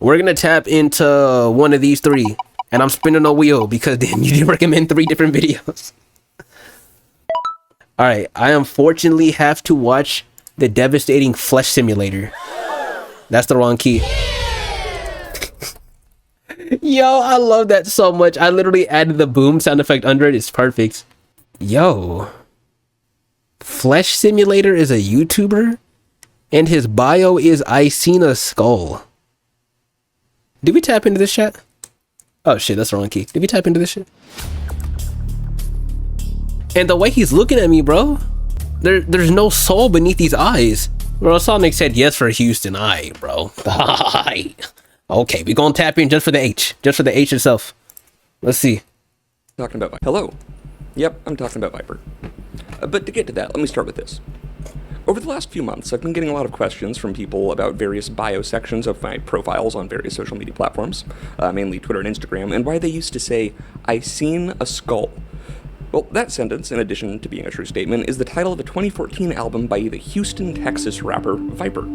We're gonna tap into one of these three, and I'm spinning a wheel because damn, you did recommend 3 different videos. All right, I unfortunately have to watch the devastating flesh simulator. That's the wrong key. Yo, I love that so much. I literally added the boom sound effect under it. It's perfect. Yo, Flesh Simulator is a YouTuber, and his bio is I seen a skull. Did we tap into this chat? Oh shit, that's the wrong key. Did we tap into this shit? And the way he's looking at me, bro, there's no soul beneath these eyes. Bro, Sonic said yes for Houston. Aight, bro. Aight. Okay, we gonna tap in just for the H. Just for the H itself. Let's see. Talking about Hello. Yep, I'm talking about Viper. But to get to that, let me start with this. Over the last few months, I've been getting a lot of questions from people about various bio sections of my profiles on various social media platforms, mainly Twitter and Instagram, and why they used to say, I seen a skull. Well, that sentence, in addition to being a true statement, is the title of a 2014 album by the Houston, Texas rapper Viper,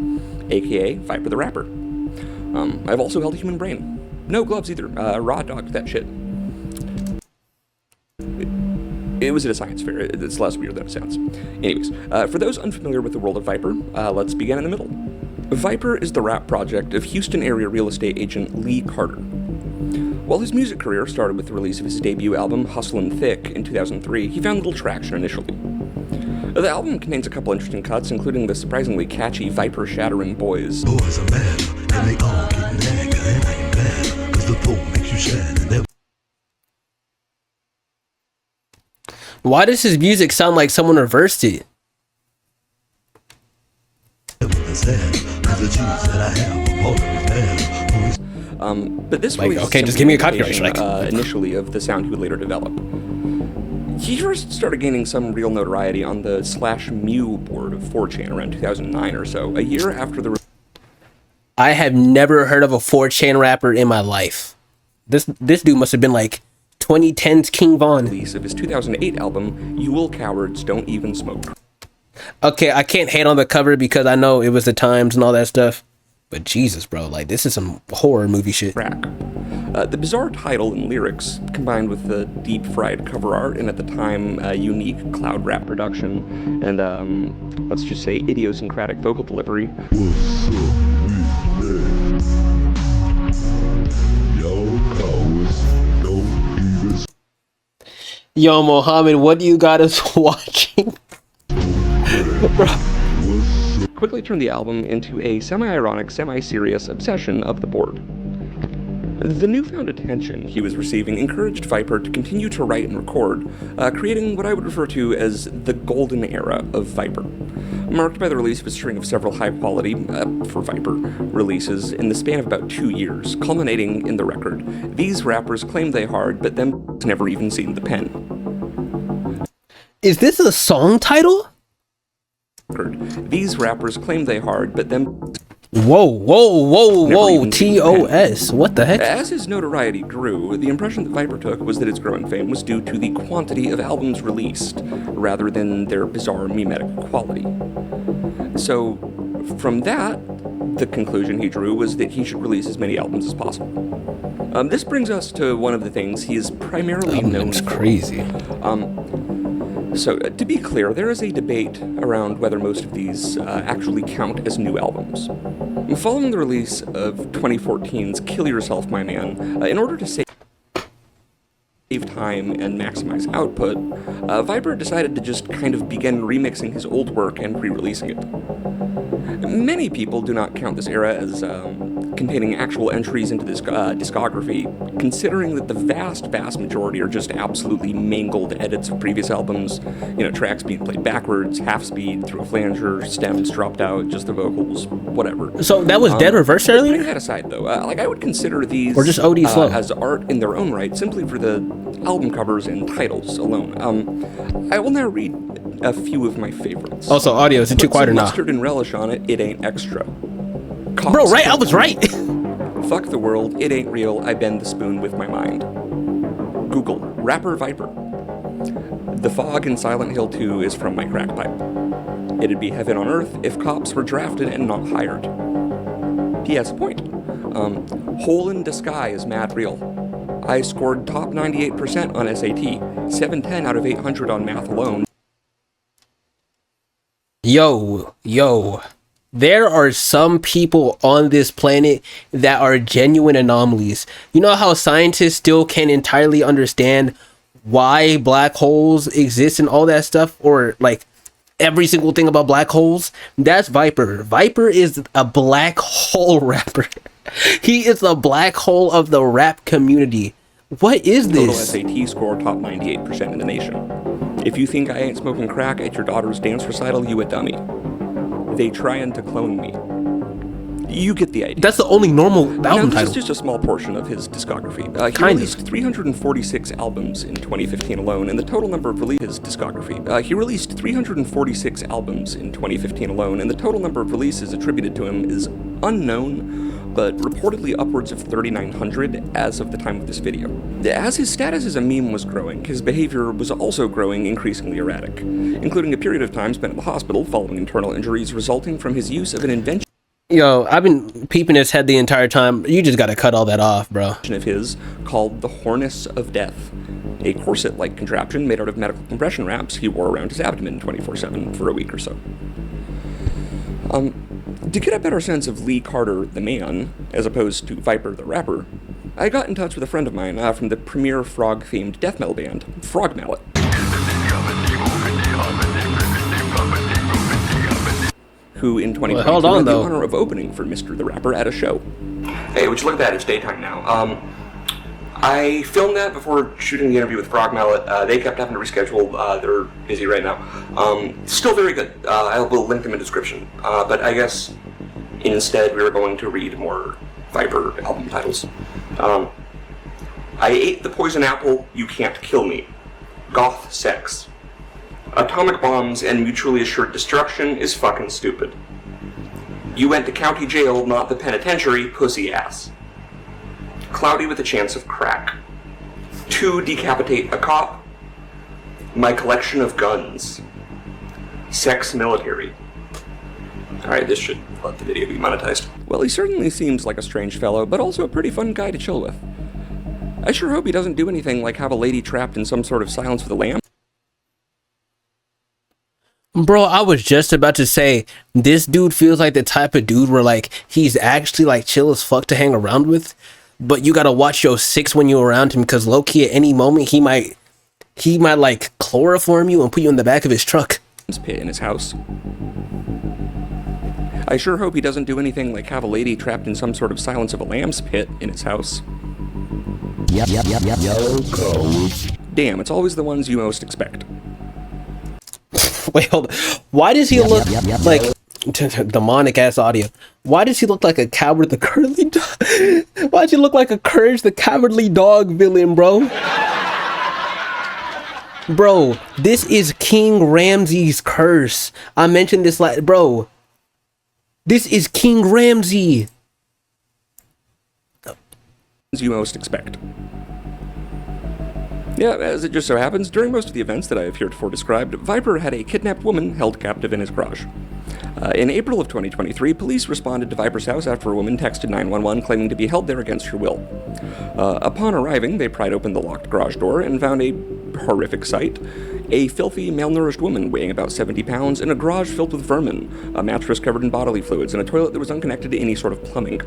aka Viper the Rapper. I've also held a human brain. No gloves either. Raw dogged that shit. It was at a science fair. It's less weird than it sounds. Anyways, for those unfamiliar with the world of Viper, let's begin in the middle. Viper is the rap project of Houston area real estate agent Lee Carter. While his music career started with the release of his debut album, Hustlin' Thick, in 2003, he found little traction initially. The album contains a couple interesting cuts, including the surprisingly catchy Viper Shattering Boys. Boys are mad, and they all get mad, and I ain't bad, 'cause the pole makes you shine, and that Why does his music sound like someone reversed it? was sad, 'cause the cheese that I have, I'm always bad. But this Like, release okay, is just simply give me a an copyright indication, strike. Initially of the sound he would later develop. He first started gaining some real notoriety on the /mu board of 4chan around 2009 or so, a year after the I have never heard of a 4chan rapper in my life. This dude must have been like 2010's King Von. release of his 2008 album, You Will Cowards Don't Even Smoke. Okay, I can't hate on the cover because I know it was the times and all that stuff. But Jesus, bro, like this is some horror movie shit. Track. The bizarre title and lyrics, combined with the deep-fried cover art and at the time unique cloud rap production and let's just say idiosyncratic vocal delivery. What's up, we mad? Yo, cowards, don't even Yo, Mohammed, what do you got us watching? Bro. Quickly turned the album into a semi-ironic, semi-serious obsession of the board. The newfound attention he was receiving encouraged Viper to continue to write and record, creating what I would refer to as the golden era of Viper, marked by the release of a string of several high-quality, for Viper, releases in the span of about 2 years, culminating in the record, These Rappers Claim They Hard, but Them Never Even Seen the Pen. Is this a song title? These rappers claim they hard, but them Whoa, even seen the pen. TOS. What the heck? As his notoriety grew, the impression that Viper took was that its growing fame was due to the quantity of albums released, rather than their bizarre mimetic quality. So, from that, the conclusion he drew was that he should release as many albums as possible. This brings us to one of the things he is primarily known It's for. crazy. So, to be clear, there is a debate around whether most of these actually count as new albums. Following the release of 2014's Kill Yourself, My Man, in order to save time and maximize output, Viper decided to just kind of begin remixing his old work and re-releasing it. Many people do not count this era as containing actual entries into this discography, considering that the vast majority are just absolutely mangled edits of previous albums, you know, tracks being played backwards, half speed, through a flanger, stems dropped out, just the vocals, whatever. So that was dead reversed Putting earlier? that aside, though, like I would consider these Or just OD slow? as art in their own right, simply for the album covers and titles alone. I will now read a few of my favorites. Also, audio, is it too Put quiet or some not? mustard and relish on it, it ain't extra. Bro, right? I was right. Fuck the world, it ain't real, I bend the spoon with my mind. Google, rapper Viper. The fog in Silent Hill 2 is from my crack pipe. It'd be heaven on earth if cops were drafted and not hired. He has a point. Hole in the Sky is mad real. I scored top 98% on SAT, 710 out of 800 on math alone. Yo, there are some people on this planet that are genuine anomalies. You know how scientists still can't entirely understand why black holes exist and all that stuff, or like every single thing about black holes? That's Viper. Viper is a black hole rapper. He is the black hole of the rap community. What is Total this? SAT score top 98% in the nation. If you think I ain't smoking crack at your daughter's dance recital, you a dummy. They trying to clone me. You get the idea. That's the only normal Now, album this title. is just a small portion of his discography. He Kind released 346 albums in 2015 alone, and the total number of releases He released 346 albums in 2015 alone, and the total number of releases attributed to him is unknown, but reportedly upwards of 3,900 as of the time of this video. As his status as a meme was growing, his behavior was also growing increasingly erratic, including a period of time spent in the hospital following internal injuries resulting from his use of an invention Yo, I've been peeping his head the entire time. You just gotta cut all that off, bro. of his called the Harness of Death, a corset-like contraption made out of medical compression wraps he wore around his abdomen 24/7 for a week or so. To get a better sense of Lee Carter the man, as opposed to Viper the rapper, I got in touch with a friend of mine from the premier frog-themed death metal band, Frog Mallet. Who in 2022 hold on, had the though. honor of opening for Mr. the Rapper at a show. Hey, would you look at that? It's daytime now. I filmed that before shooting the interview with Frog Mallet. They kept having to reschedule. They're busy right now. Still very good. I will link them in the description. But I guess instead we were going to read more Viper album titles. I ate the poison apple, you can't kill me. Goth sex. Atomic bombs and mutually assured destruction is fucking stupid. You went to county jail, not the penitentiary, pussy ass. Cloudy with a chance of crack. 2 decapitate a cop. My collection of guns. Sex military. Alright, this should let the video be monetized. Well, he certainly seems like a strange fellow, but also a pretty fun guy to chill with. I sure hope he doesn't do anything like have a lady trapped in some sort of Silence of the Lambs Bro, I was just about to say, this dude feels like the type of dude where like he's actually like chill as fuck to hang around with, but you gotta watch your six when you're around him, because low-key at any moment he might like chloroform you and put you in the back of his truck. pit in his house. I sure hope he doesn't do anything like have a lady trapped in some sort of Silence of a Lambs pit in his house. Yo, code. Damn, it's always the ones you most expect. Wait, hold on. Why does he look like demonic ass audio? Why does he look like a Coward the Curly Dog? Why'd you look like a Courage the Cowardly Dog villain, bro? Bro, this is King Ramsay's curse. I mentioned this bro. This is King Ramsay. As you most expect. Yeah, as it just so happens, during most of the events that I have heretofore described, Viper had a kidnapped woman held captive in his garage. In April of 2023, police responded to Viper's house after a woman texted 911 claiming to be held there against her will. Upon arriving, they pried open the locked garage door and found a horrific sight. A filthy, malnourished woman weighing about 70 pounds in a garage filled with vermin, a mattress covered in bodily fluids, and a toilet that was unconnected to any sort of plumbing.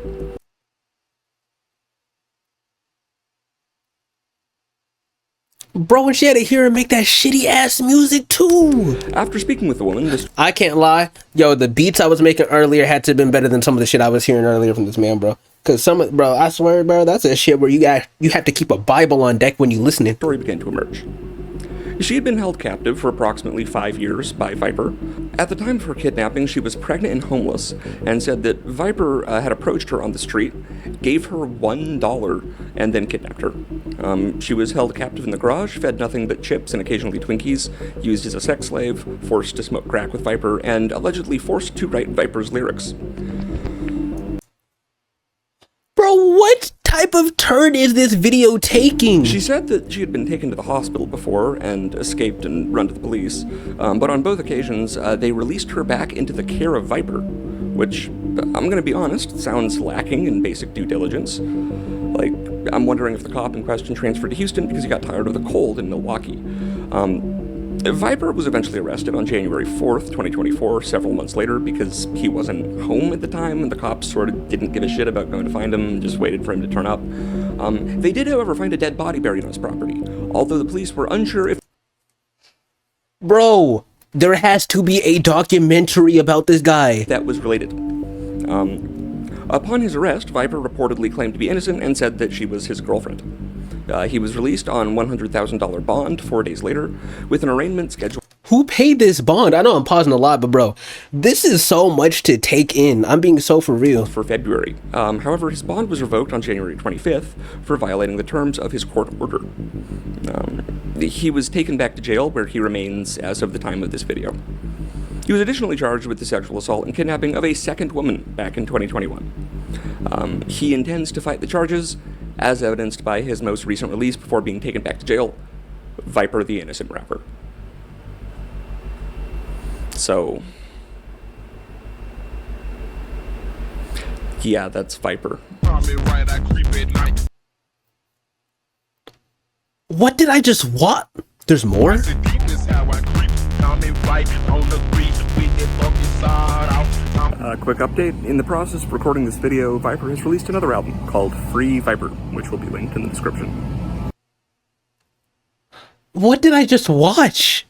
Bro, and she had to hear him make that shitty ass music too. After speaking with the woman, this I can't lie. Yo, the beats I was making earlier had to have been better than some of the shit I was hearing earlier from this man, bro. Cause bro, I swear, bro, that's a shit where you have to keep a Bible on deck when you listening. story began to emerge. She had been held captive for approximately 5 years by Viper. At the time of her kidnapping, she was pregnant and homeless, and said that Viper had approached her on the street, gave her $1, and then kidnapped her. She was held captive in the garage, fed nothing but chips and occasionally Twinkies, used as a sex slave, forced to smoke crack with Viper, and allegedly forced to write Viper's lyrics. Bro, what type of turn is this video taking? She said that she had been taken to the hospital before and escaped and run to the police, but on both occasions, they released her back into the care of Viper, which I'm gonna be honest, it sounds lacking in basic due diligence. Like, I'm wondering if the cop in question transferred to Houston because he got tired of the cold in Milwaukee. Viper was eventually arrested on January 4th, 2024, several months later, because he wasn't home at the time, and the cops sort of didn't give a shit about going to find him and just waited for him to turn up. They did, however, find a dead body buried on his property, although the police were unsure if... Bro, there has to be a documentary about this guy. that was related. Upon his arrest, Viper reportedly claimed to be innocent and said that she was his girlfriend. He was released on $100,000 bond 4 days later, with an arraignment scheduled Who paid this bond? I know I'm pausing a lot, but bro, this is so much to take in. I'm being so for real. for February. However, his bond was revoked on January 25th for violating the terms of his court order. He was taken back to jail, where he remains as of the time of this video. He was additionally charged with the sexual assault and kidnapping of a second woman back in 2021. He intends to fight the charges, as evidenced by his most recent release before being taken back to jail, Viper the Innocent Rapper. So, yeah, that's Viper. What did I just what? There's more? Quick update. In the process of recording this video, Viper has released another album called Free Viper, which will be linked in the description. What did I just watch?